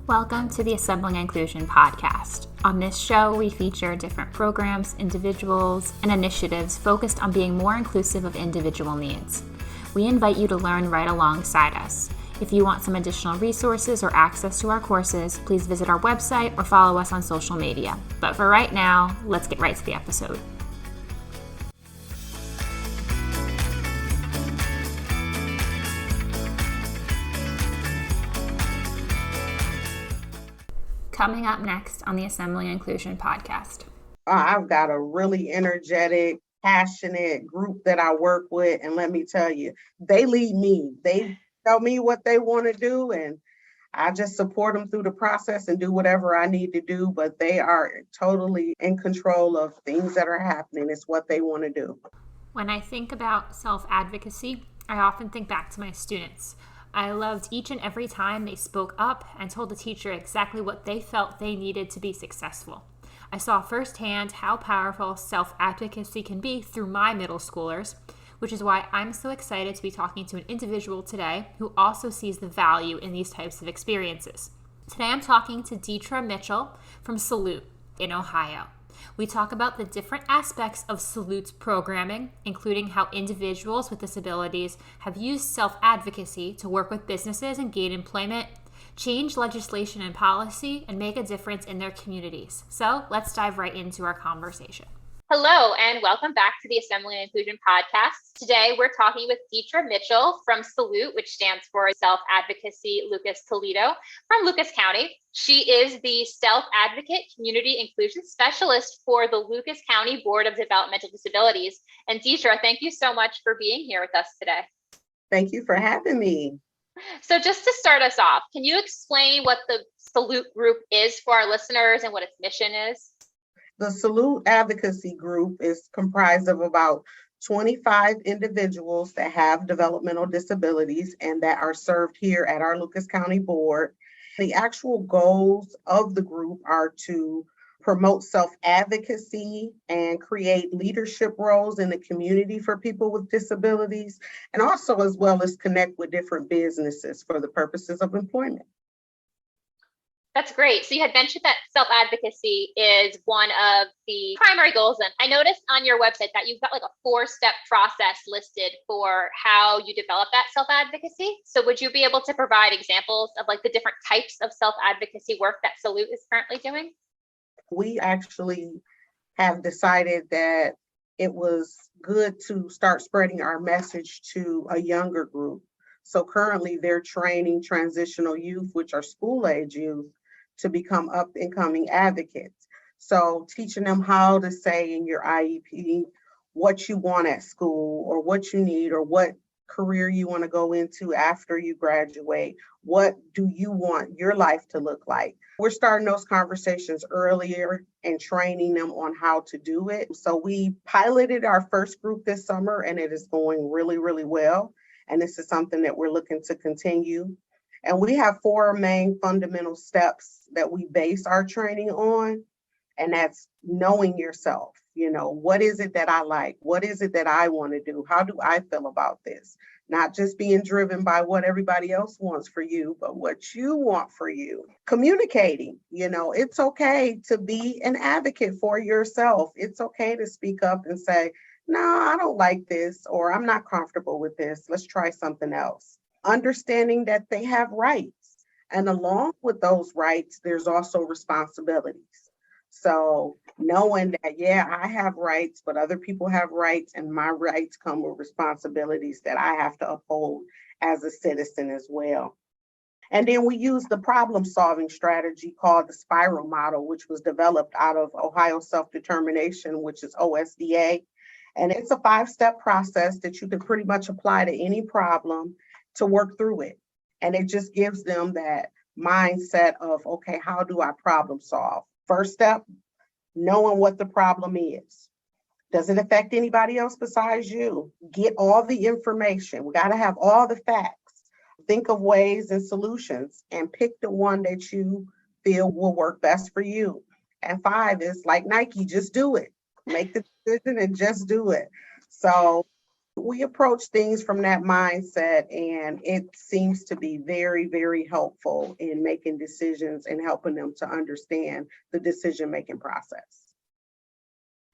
Welcome to the Assembling Inclusion podcast. On this show, we feature different programs, individuals, and initiatives focused on being more inclusive of individual needs. We invite you to learn right alongside us. If you want some additional resources or access to our courses, please visit our website or follow us on social media. But for right now, let's get right to the episode. Coming up next on the Assembling Inclusion podcast. I've got a really energetic, passionate group that I work with. And let me tell you, they lead me. They tell me what they want to do. And I just support them through the process and do whatever I need to do. But they are totally in control of things that are happening. It's what they want to do. When I think about self-advocacy, I often think back to my students. I loved each and every time they spoke up and told the teacher exactly what they felt they needed to be successful. I saw firsthand how powerful self-advocacy can be through my middle schoolers, which is why I'm so excited to be talking to an individual today who also sees the value in these types of experiences. Today I'm talking to Deetra Mitchell from Salute in Ohio. We talk about the different aspects of Salute's programming, including how individuals with disabilities have used self-advocacy to work with businesses and gain employment, change legislation and policy, and make a difference in their communities. So let's dive right into our conversation. Hello, and welcome back to the Assembly and Inclusion podcast. Today, we're talking with Deetra Mitchell from Salute, which stands for Self-Advocacy Lucas Toledo from Lucas County. She is the Self-Advocate Community Inclusion Specialist for the Lucas County Board of Developmental Disabilities. And Deetra, thank you so much for being here with us today. Thank you for having me. So just to start us off, can you explain what the Salute group is for our listeners and what its mission is? The Salute Advocacy Group is comprised of about 25 individuals that have developmental disabilities and that are served here at our Lucas County Board. The actual goals of the group are to promote self-advocacy and create leadership roles in the community for people with disabilities, and also as well as connect with different businesses for the purposes of employment. That's great. So you had mentioned that self-advocacy is one of the primary goals. And I noticed on your website that you've got like a 4-step process listed for how you develop that self-advocacy. So would you be able to provide examples of like the different types of self-advocacy work that Salute is currently doing? We actually have decided that it was good to start spreading our message to a younger group. So currently they're training transitional youth, which are school-age youth, to become up-and-coming advocates. So teaching them how to say in your IEP what you want at school or what you need or what career you want to go into after you graduate. What do you want your life to look like? We're starting those conversations earlier and training them on how to do it. So we piloted our first group this summer and it is going really, really well. And this is something that we're looking to continue. And we have 4 main fundamental steps that we base our training on. And that's knowing yourself. You know, what is it that I like? What is it that I want to do? How do I feel about this? Not just being driven by what everybody else wants for you, but what you want for you. Communicating, you know, it's okay to be an advocate for yourself. It's okay to speak up and say, no, I don't like this, or I'm not comfortable with this. Let's try something else. Understanding that they have rights. And along with those rights, there's also responsibilities. So knowing that, yeah, I have rights, but other people have rights, and my rights come with responsibilities that I have to uphold as a citizen as well. And then we use the problem-solving strategy called the spiral model, which was developed out of Ohio Self-Determination, which is OSDA. And it's a 5-step process that you can pretty much apply to any problem to work through it. And it just gives them that mindset of, okay, how do I problem solve? First step, knowing what the problem is. Does it affect anybody else besides you? Get all the information. We got to have all the facts. Think of ways and solutions and pick the one that you feel will work best for you. And 5 is like Nike, just do it. Make the decision and just do it. So We approach things from that mindset, and it seems to be very, very helpful in making decisions and helping them to understand the decision-making process.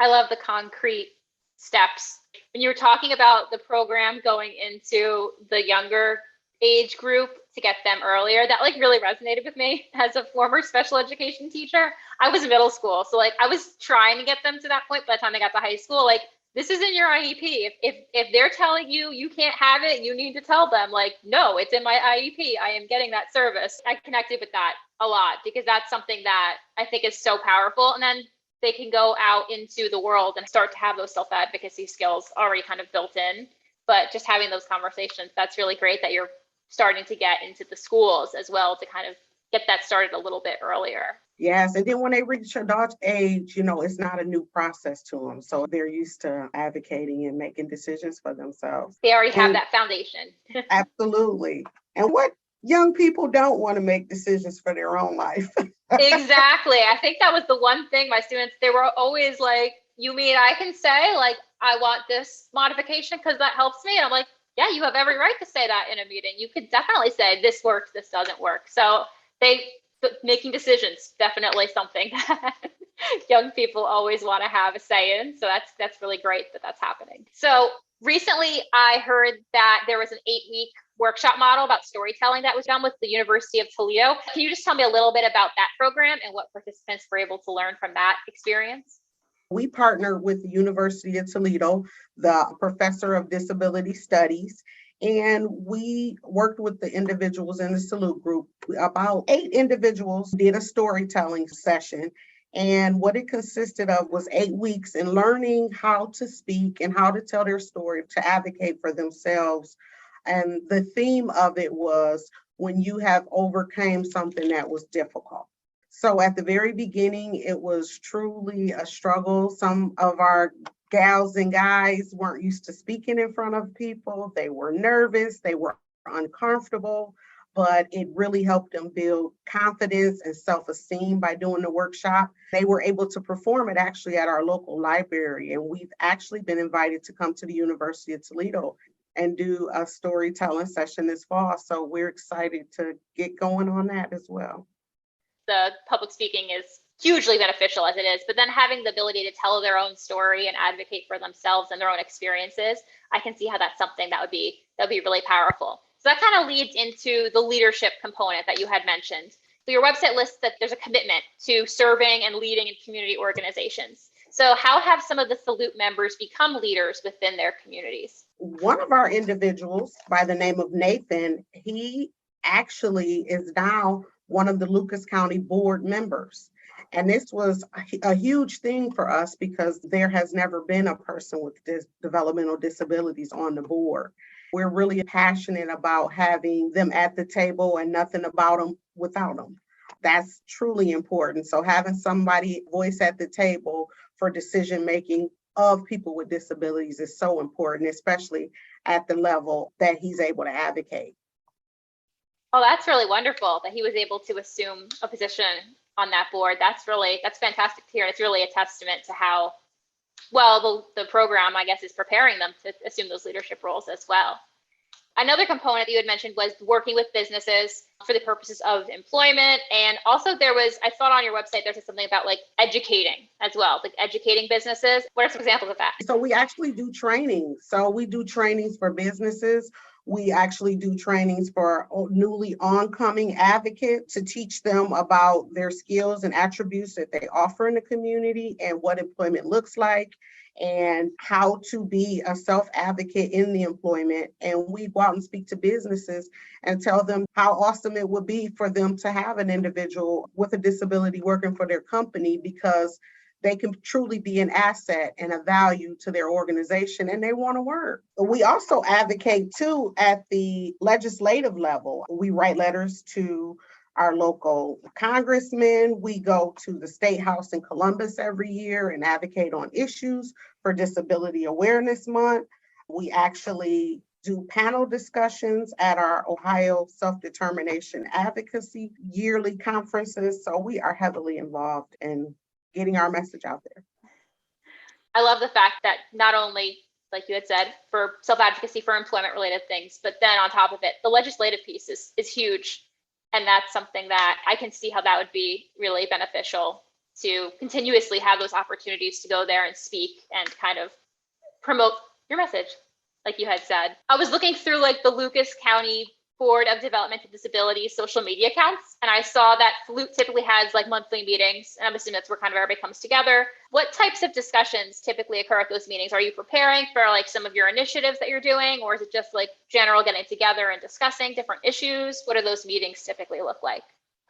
I love the concrete steps. When you were talking about the program going into the younger age group to get them earlier, that like really resonated with me as a former special education teacher. I was middle school, so like I was trying to get them to that point by the time they got to high school. Like, this is in your IEP. If they're telling you you can't have it, you need to tell them like, no, it's in my IEP. I am getting that service. I connected with that a lot because that's something that I think is so powerful. And then they can go out into the world and start to have those self-advocacy skills already kind of built in. But just having those conversations, that's really great that you're starting to get into the schools as well to kind of get that started a little bit earlier. Yes, and then when they reach adult age, it's not a new process to them. So they're used to advocating and making decisions for themselves. They already have that foundation. Absolutely. And what young people don't want to make decisions for their own life. Exactly. I think that was the one thing my students, they were always like, you mean I can say like, I want this modification because that helps me? And I'm like, yeah, you have every right to say that in a meeting. You could definitely say this works, this doesn't work. So making decisions, definitely something that young people always want to have a say in. So that's really great that that's happening. So recently I heard that there was an 8-week workshop model about storytelling that was done with the University of Toledo. Can you just tell me a little bit about that program and what participants were able to learn from that experience? We partnered with the University of Toledo, the professor of disability studies, and we worked with the individuals in the Salute group. About 8 individuals did a storytelling session. And what it consisted of was 8 weeks in learning how to speak and how to tell their story, to advocate for themselves. And the theme of it was when you have overcame something that was difficult. So at the very beginning, it was truly a struggle. Some of our gals and guys weren't used to speaking in front of people. They were nervous, they were uncomfortable, but it really helped them build confidence and self-esteem by doing the workshop. They were able to perform it actually at our local library, and we've actually been invited to come to the University of Toledo and do a storytelling session this fall. So we're excited to get going on that as well. The public speaking is hugely beneficial as it is, but then having the ability to tell their own story and advocate for themselves and their own experiences, I can see how that's something that would be really powerful. So that kind of leads into the leadership component that you had mentioned. So your website lists that there's a commitment to serving and leading in community organizations. So how have some of the Salute members become leaders within their communities? One of our individuals by the name of Nathan, he actually is now one of the Lucas County board members. And this was a huge thing for us because there has never been a person with developmental disabilities on the board. We're really passionate about having them at the table and nothing about them without them. That's truly important. So having somebody voice at the table for decision making of people with disabilities is so important, especially at the level that he's able to advocate. Oh, that's really wonderful that he was able to assume a position on that board. That's fantastic to hear. It's really a testament to how well the program, I guess, is preparing them to assume those leadership roles as well. Another component that you had mentioned was working with businesses for the purposes of employment. And also I thought on your website, there's something about like educating as well, like educating businesses. What are some examples of that? So we actually do training. So we do trainings for businesses. We actually do trainings for newly oncoming advocates to teach them about their skills and attributes that they offer in the community and what employment looks like and how to be a self-advocate in the employment. And we go out and speak to businesses and tell them how awesome it would be for them to have an individual with a disability working for their company, because they can truly be an asset and a value to their organization and they want to work. We also advocate too at the legislative level. We write letters to our local congressmen. We go to the State House in Columbus every year and advocate on issues for Disability Awareness Month. We actually do panel discussions at our Ohio Self-Determination Advocacy yearly conferences. So we are heavily involved in getting our message out there. I love the fact that not only like you had said, for self-advocacy for employment-related things. But then on top of it, the legislative piece is huge. And that's something that I can see how that would be really beneficial to continuously have those opportunities to go there and speak and kind of promote your message, like you had said. I was looking through like the Lucas County Board of Developmental Disabilities social media accounts, and I saw that Flute typically has like monthly meetings, and I'm assuming that's where kind of everybody comes together. What types of discussions typically occur at those meetings? Are you preparing for like some of your initiatives that you're doing, or is it just like general getting together and discussing different issues? What do those meetings typically look like?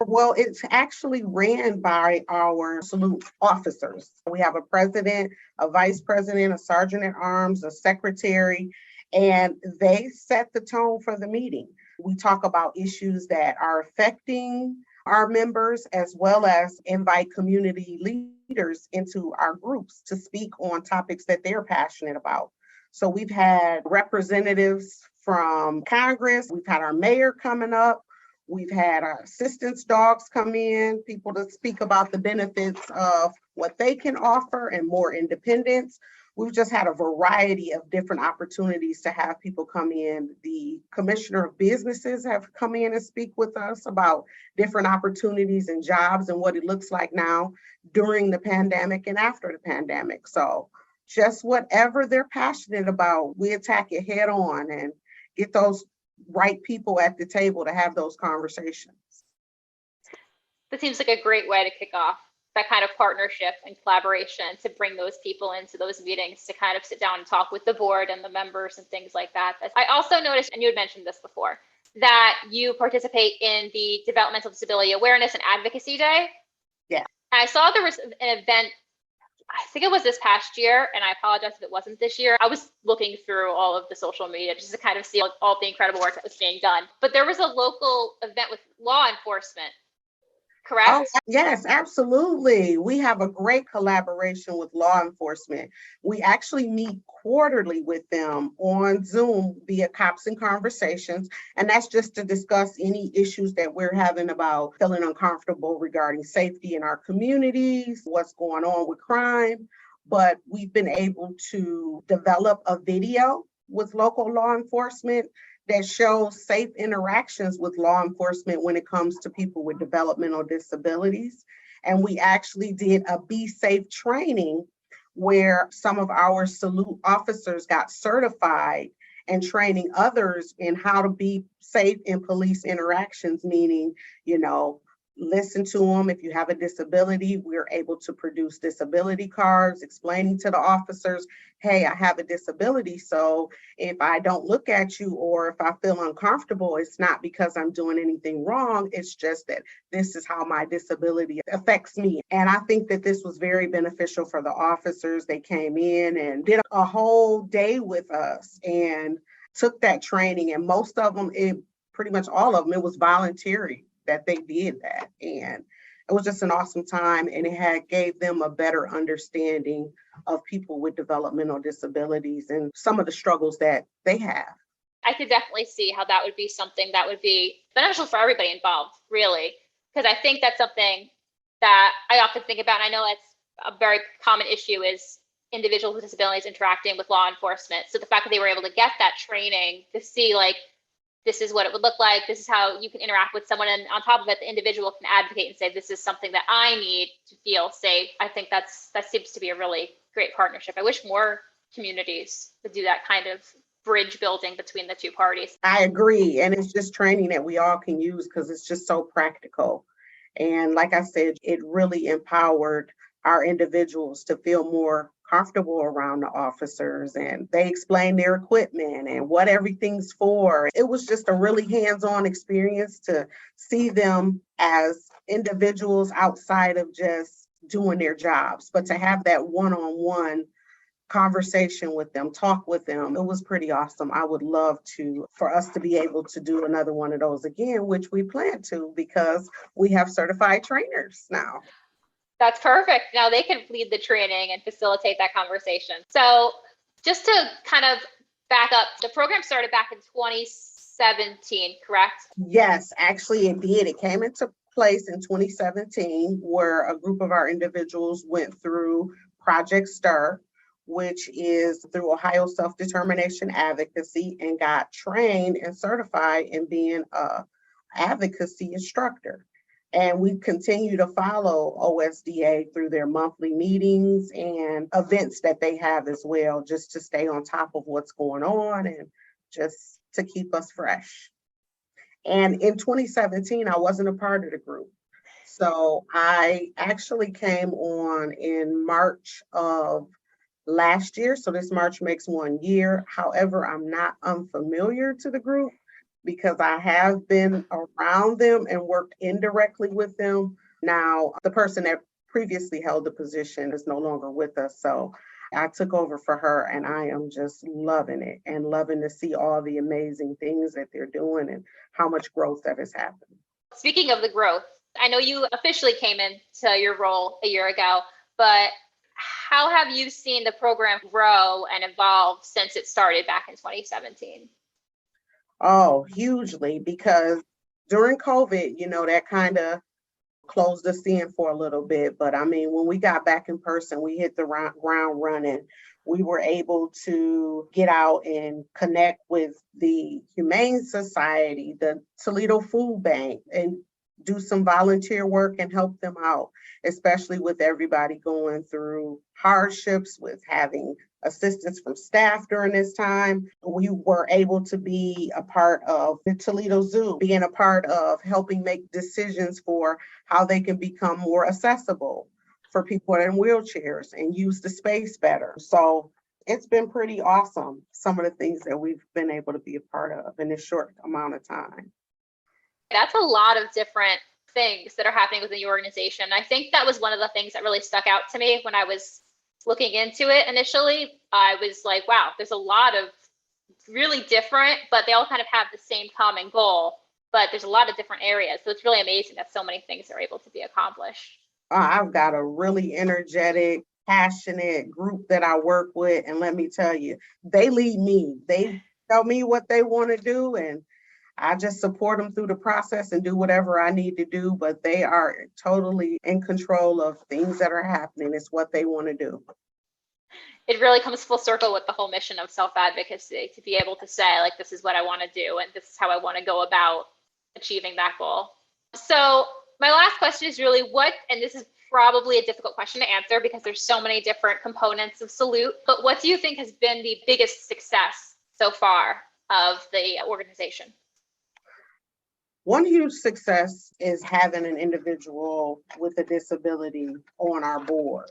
Well, it's actually ran by our salute officers. We have a president, a vice president, a sergeant at arms, a secretary, and they set the tone for the meeting. We talk about issues that are affecting our members, as well as invite community leaders into our groups to speak on topics that they're passionate about. So we've had representatives from Congress, we've had our mayor coming up, we've had our assistance dogs come in, people to speak about the benefits of what they can offer and more independence. We've just had a variety of different opportunities to have people come in. The commissioner of businesses have come in and speak with us about different opportunities and jobs and what it looks like now during the pandemic and after the pandemic. So just whatever they're passionate about, we attack it head on and get those right people at the table to have those conversations. That seems like a great way to kick off that kind of partnership and collaboration, to bring those people into those meetings to kind of sit down and talk with the board and the members and things like that. I also noticed, and you had mentioned this before, that you participate in the Developmental Disability Awareness and Advocacy Day. Yeah. And I saw there was an event, I think it was this past year, and I apologize if it wasn't this year. I was looking through all of the social media just to kind of see all the incredible work that was being done. But there was a local event with law enforcement, correct? Oh, yes, absolutely. We have a great collaboration with law enforcement. We actually meet quarterly with them on Zoom via Cops and Conversations. And that's just to discuss any issues that we're having about feeling uncomfortable regarding safety in our communities, what's going on with crime. But we've been able to develop a video with local law enforcement that shows safe interactions with law enforcement when it comes to people with developmental disabilities. And we actually did a Be Safe training where some of our salute officers got certified and training others in how to be safe in police interactions, meaning, listen to them. If you have a disability, we're able to produce disability cards explaining to the officers, hey, I have a disability. So if I don't look at you or if I feel uncomfortable, it's not because I'm doing anything wrong. It's just that this is how my disability affects me. And I think that this was very beneficial for the officers. They came in and did a whole day with us and took that training. And most of them, pretty much all of them, it was voluntary that they did that. And it was just an awesome time, and it gave them a better understanding of people with developmental disabilities and some of the struggles that they have. I could definitely see how that would be something that would be beneficial for everybody involved, really, because I think that's something that I often think about. And I know that's a very common issue, is individuals with disabilities interacting with law enforcement. So the fact that they were able to get that training to see, like, this is what it would look like, this is how you can interact with someone, and on top of it, the individual can advocate and say, this is something that I need to feel safe. I think that seems to be a really great partnership. I wish more communities would do that kind of bridge building between the two parties. I agree. And it's just training that we all can use because it's just so practical. And like I said, it really empowered our individuals to feel more comfortable around the officers, and they explained their equipment and what everything's for. It was just a really hands-on experience to see them as individuals outside of just doing their jobs, but to have that one-on-one conversation with them, talk with them. It was pretty awesome. I would love for us to be able to do another one of those again, which we plan to, because we have certified trainers now. That's perfect. Now they can lead the training and facilitate that conversation. So just to kind of back up, the program started back in 2017, correct? Yes, actually it did. It came into place in 2017, where a group of our individuals went through Project STIR, which is through Ohio Self-Determination Advocacy, and got trained and certified in being a advocacy instructor. And we continue to follow OSDA through their monthly meetings and events that they have as well, just to stay on top of what's going on and just to keep us fresh. And in 2017, I wasn't a part of the group. So I actually came on in March of last year. So this March makes 1 year. However, I'm not unfamiliar to the group because I have been around them and worked indirectly with them. Now, the person that previously held the position is no longer with us. So I took over for her, and I am just loving it and loving to see all the amazing things that they're doing and how much growth that has happened. Speaking of the growth, I know you officially came into your role a year ago, but how have you seen the program grow and evolve since it started back in 2017? Oh, hugely, because during COVID, that kind of closed us in for a little bit. But I mean, when we got back in person, we hit the ground running. We were able to get out and connect with the Humane Society, the Toledo Food Bank, and do some volunteer work and help them out, especially with everybody going through hardships with having assistance from staff during this time. We were able to be a part of the Toledo Zoo, being a part of helping make decisions for how they can become more accessible for people in wheelchairs and use the space better. So it's been pretty awesome, some of the things that we've been able to be a part of in this short amount of time. That's a lot of different things that are happening within the organization. I think that was one of the things that really stuck out to me when I was looking into it initially. I was like, wow, there's a lot of really different, but they all kind of have the same common goal, but there's a lot of different areas. So it's really amazing that so many things are able to be accomplished. I've got a really energetic, passionate group that I work with. And let me tell you, they lead me. They tell me what they want to do, and I just support them through the process and do whatever I need to do, but they are totally in control of things that are happening. It's what they want to do. It really comes full circle with the whole mission of self-advocacy, to be able to say, like, this is what I want to do, and this is how I want to go about achieving that goal. So my last question is really and this is probably a difficult question to answer because there's so many different components of Salute, but what do you think has been the biggest success so far of the organization? One huge success is having an individual with a disability on our board.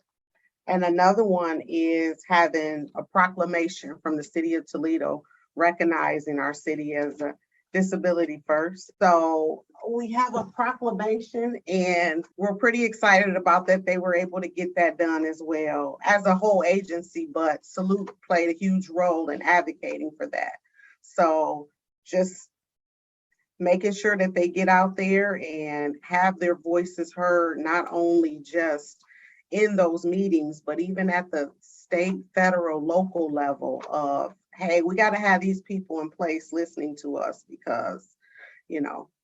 And another one is having a proclamation from the city of Toledo recognizing our city as a disability first. So we have a proclamation, and we're pretty excited about that. They were able to get that done as well as a whole agency, but Salute played a huge role in advocating for that. So just making sure that they get out there and have their voices heard, not only just in those meetings, but even at the state, federal, local level of, hey, we got to have these people in place listening to us because,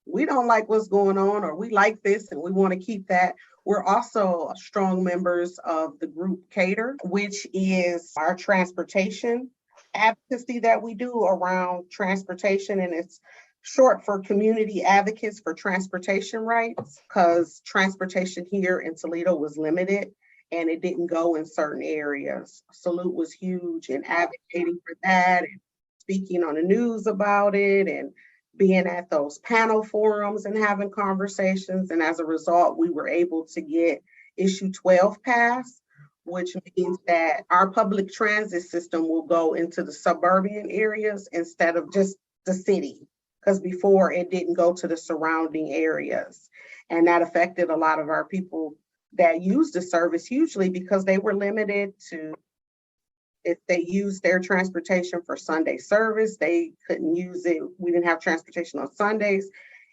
we don't like what's going on, or we like this and we want to keep that. We're also strong members of the group Cater, which is our transportation advocacy that we do around transportation, and it's short for Community Advocates for Transportation Rights, because transportation here in Toledo was limited and it didn't go in certain areas. Salute was huge in advocating for that and speaking on the news about it and being at those panel forums and having conversations. And as a result, we were able to get issue 12 passed, which means that our public transit system will go into the suburban areas instead of just the city, because before it didn't go to the surrounding areas. And that affected a lot of our people that used the service hugely because they were limited to, if they used their transportation for Sunday service, they couldn't use it. We didn't have transportation on Sundays.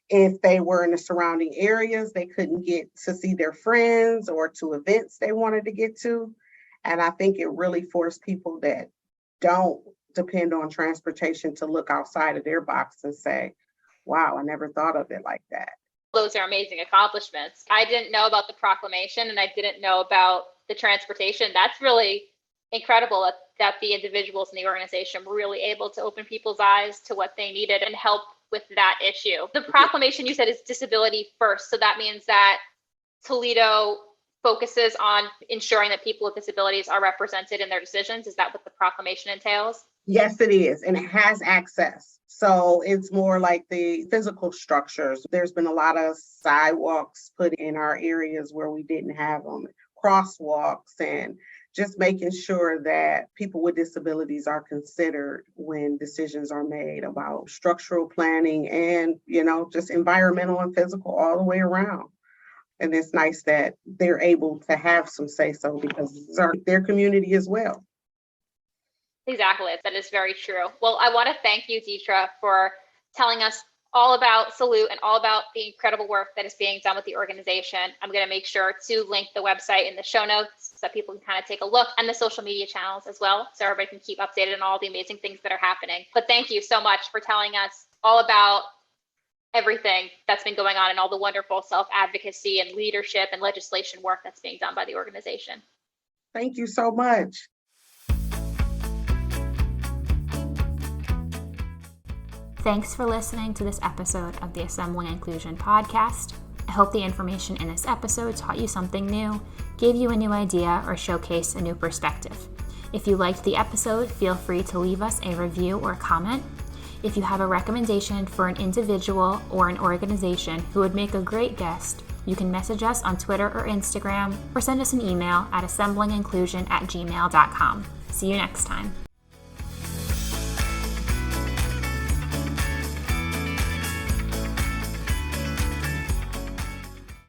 If they were in the surrounding areas, they couldn't get to see their friends or to events they wanted to get to. And I think it really forced people that don't depend on transportation to look outside of their box and say, wow, I never thought of it like that. Those are amazing accomplishments. I didn't know about the proclamation and I didn't know about the transportation. That's really incredible that the individuals in the organization were really able to open people's eyes to what they needed and help with that issue. The proclamation you said is disability first. So that means that Toledo focuses on ensuring that people with disabilities are represented in their decisions. Is that what the proclamation entails? Yes, it is. And it has access. So it's more like the physical structures. There's been a lot of sidewalks put in our areas where we didn't have them, crosswalks, and just making sure that people with disabilities are considered when decisions are made about structural planning and, just environmental and physical all the way around. And it's nice that they're able to have some say-so because it's their community as well. Exactly. That is very true. Well, I want to thank you, Deetra, for telling us all about Salute and all about the incredible work that is being done with the organization. I'm going to make sure to link the website in the show notes so that people can kind of take a look, and the social media channels as well, so everybody can keep updated on all the amazing things that are happening. But thank you so much for telling us all about everything that's been going on and all the wonderful self-advocacy and leadership and legislation work that's being done by the organization. Thank you so much. Thanks for listening to this episode of the Assembling Inclusion podcast. I hope the information in this episode taught you something new, gave you a new idea, or showcased a new perspective. If you liked the episode, feel free to leave us a review or comment. If you have a recommendation for an individual or an organization who would make a great guest, you can message us on Twitter or Instagram, or send us an email at assemblinginclusion@gmail.com. See you next time.